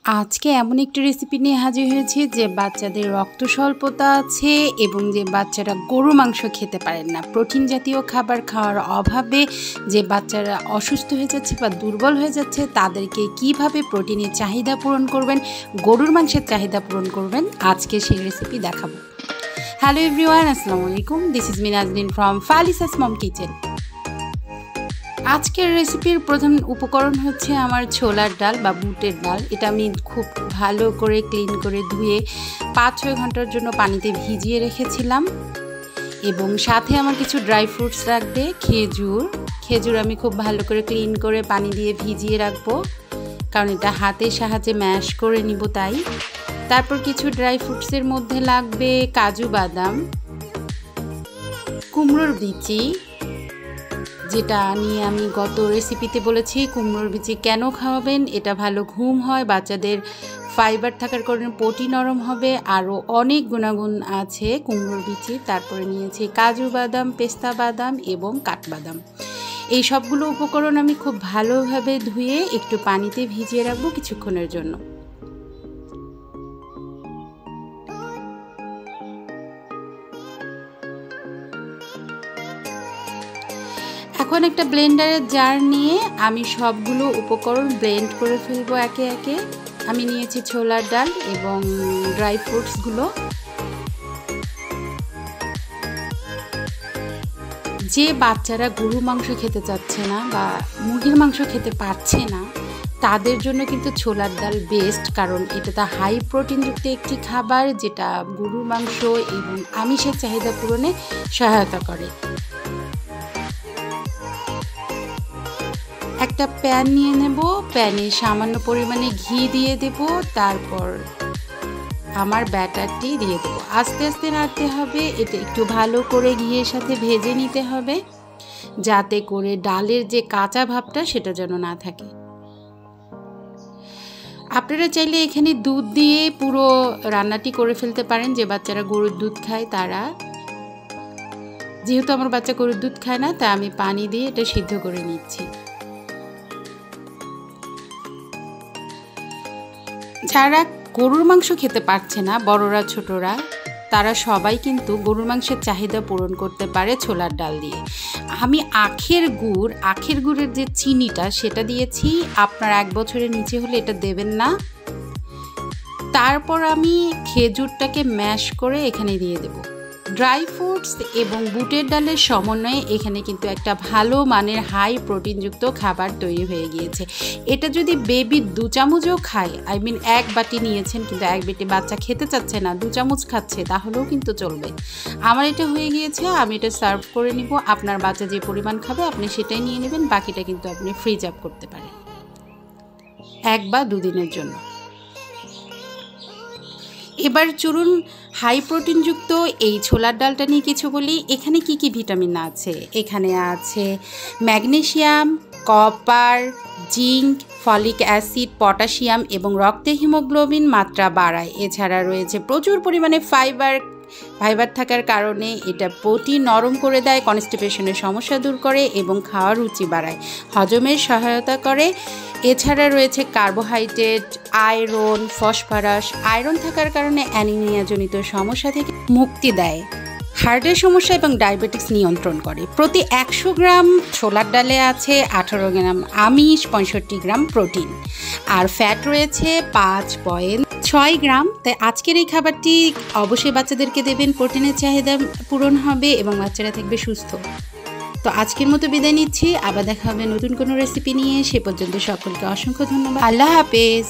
আজকে এমন একটি রেসিপি নিয়ে হাজির হয়েছি যে বাচ্চাদের রক্ত স্বল্পতা আছে এবং যে বাচ্চারা গরু মাংস খেতে পারেন না, প্রোটিন জাতীয় খাবার খাওয়ার অভাবে যে বাচ্চারা অসুস্থ হয়ে যাচ্ছে বা দুর্বল হয়ে যাচ্ছে, তাদেরকে কিভাবে প্রোটিনের চাহিদা পূরণ করবেন, গরুর মাংসের চাহিদা পূরণ করবেন, আজকে সেই রেসিপি দেখাবো। হ্যালো এভরিওয়ান, আসসালামু আলাইকুম। This is me Nazneen from ফালিসাস মম কিচেন। আজকের রেসিপির প্রধান উপকরণ হচ্ছে আমার ছোলার ডাল বা বুটের ডাল। এটা আমি খুব ভালো করে ক্লিন করে ধুয়ে 5-6 ঘন্টার জন্য পানিতে ভিজিয়ে রেখেছিলাম। এবং সাথে আমার কিছু ড্রাই ফ্রুটস রাখবে, খেজুর আমি খুব ভালো করে ক্লিন করে পানি দিয়ে ভিজিয়ে রাখবো, কারণ এটা হাতের সাহায্যে ম্যাশ করে নিব তাই। তারপর কিছু ড্রাই ফ্রুটসের মধ্যে লাগবে কাজু বাদাম, কুমড়োর বিচি, যেটা নিয়ে আমি গত রেসিপিতে বলেছি কুমড়োর বিচি কেন খাওয়াবেন। এটা ভালো ঘুম হয়, বাচ্চাদের ফাইবার থাকার কারণে পটি নরম হবে, আরও অনেক গুণাগুণ আছে কুমড়োর বিচি। তারপরে নিয়েছি কাজু বাদাম, পেস্তা বাদাম এবং কাঠবাদাম। এই সবগুলো উপকরণ আমি খুব ভালোভাবে ধুয়ে একটু পানিতে ভিজিয়ে রাখবো কিছুক্ষণের জন্য। এখন একটা ব্লেন্ডারের জার নিয়ে আমি সবগুলো উপকরণ ব্লেন্ড করে ফেলবো একে একে। আমি নিয়েছি ছোলার ডাল এবং ড্রাই ফ্রুটসগুলো। যে বাচ্চারা গরু মাংস খেতে চাচ্ছে না বা মুরগির মাংস খেতে পারছে না, তাদের জন্য কিন্তু ছোলার ডাল বেস্ট, কারণ এটা হাই প্রোটিনযুক্ত একটি খাবার যেটা গরুর মাংস এবং আমিষের চাহিদা পূরণে সহায়তা করে। একটা প্যান নিয়ে নেব, প্যানে সামান্য পরিমাণে ঘি দিয়ে দেব, তারপর আমার ব্যাটারটি দিয়ে দেব। আস্তে আস্তে নাড়তে হবে, এটা একটু ভালো করে ঘিয়ের সাথে ভেজে নিতে হবে, যাতে করে ডালের যে কাঁচা ভাবটা সেটা যেন না থাকে। আপনারা চাইলে এখানে দুধ দিয়ে পুরো রান্নাটি করে ফেলতে পারেন, যে বাচ্চারা গরুর দুধ খায় তারা। যেহেতু আমার বাচ্চা গরুর দুধ খায় না, তাই আমি পানি দিয়ে এটা সিদ্ধ করে নিচ্ছি। যারা গরুর মাংস খেতে পারছে না, বড়রা ছোটরা, তারা সবাই কিন্তু গরুর মাংসের চাহিদা পূরণ করতে পারে ছোলার ডাল দিয়ে। আমি আখের গুড়ের যে চিনিটা সেটা দিয়েছি, আপনার 1 বছরের নিচে হলে এটা দেবেন না। তারপর আমি খেজুরটাকে ম্যাশ করে এখানে দিয়ে দেব। ড্রাই ফ্রুটস এবং বুটের ডালের সমন্বয়ে এখানে কিন্তু একটা ভালো মানের হাই প্রোটিনযুক্ত খাবার তৈরি হয়ে গিয়েছে। এটা যদি বেবি 2 চামচও খায়, 1 বাটি নিয়েছেন কিন্তু 1 বাটি বাচ্চা খেতে চাচ্ছে না, 2 চামচ খাচ্ছে, তাহলেও কিন্তু চলবে। আমার এটা হয়ে গিয়েছে, আমি এটা সার্ভ করে নিব। আপনার বাচ্চা যে পরিমাণ খাবে আপনি সেটাই নিয়ে নেবেন, বাকিটা কিন্তু আপনি ফ্রিজ আপ করতে পারেন 1 বা 2 দিনের জন্য। এবার চলুন হাই প্রোটিনযুক্ত এই ছোলার ডালটা নিয়ে কিছু বলি। এখানে কি কি ভিটামিন আছে? এখানে আছে magnesium, copper, zinc, folic acid, potassium এবং রক্তে হিমোগ্লোবিন মাত্রা বাড়ায়। এছাড়া রয়েছে প্রচুর পরিমাণে ফাইবার থাকার কারণে এটা পটি নরম করে দেয়, কনস্টিপেশনের সমস্যা দূর করে এবং খাওয়ার রুচি বাড়ায়, হজমের সহায়তা করে। এছাড়া রয়েছে কার্বোহাইড্রেট, আয়রন, ফসফরাস। আয়রন থাকার কারণে অ্যানিমিয়াজনিত সমস্যা থেকে মুক্তি দেয়, হার্টের সমস্যা এবং ডায়াবেটিস নিয়ন্ত্রণ করে। প্রতি 100 গ্রাম ছোলার ডালে আছে 18 গ্রাম আমিষ, 65 গ্রাম প্রোটিন, আর ফ্যাট রয়েছে 5.6 গ্রাম। তাই আজকের এই খাবারটি অবশ্যই বাচ্চাদেরকে দেবেন, প্রোটিনের চাহিদা পূরণ হবে এবং বাচ্চারা থাকবে সুস্থ। তো আজকের মতো বিদায় নিচ্ছি, আবার দেখা হবে নতুন কোনো রেসিপি নিয়ে। সে পর্যন্ত সকলকে অসংখ্য ধন্যবাদ। আল্লাহ হাফেজ।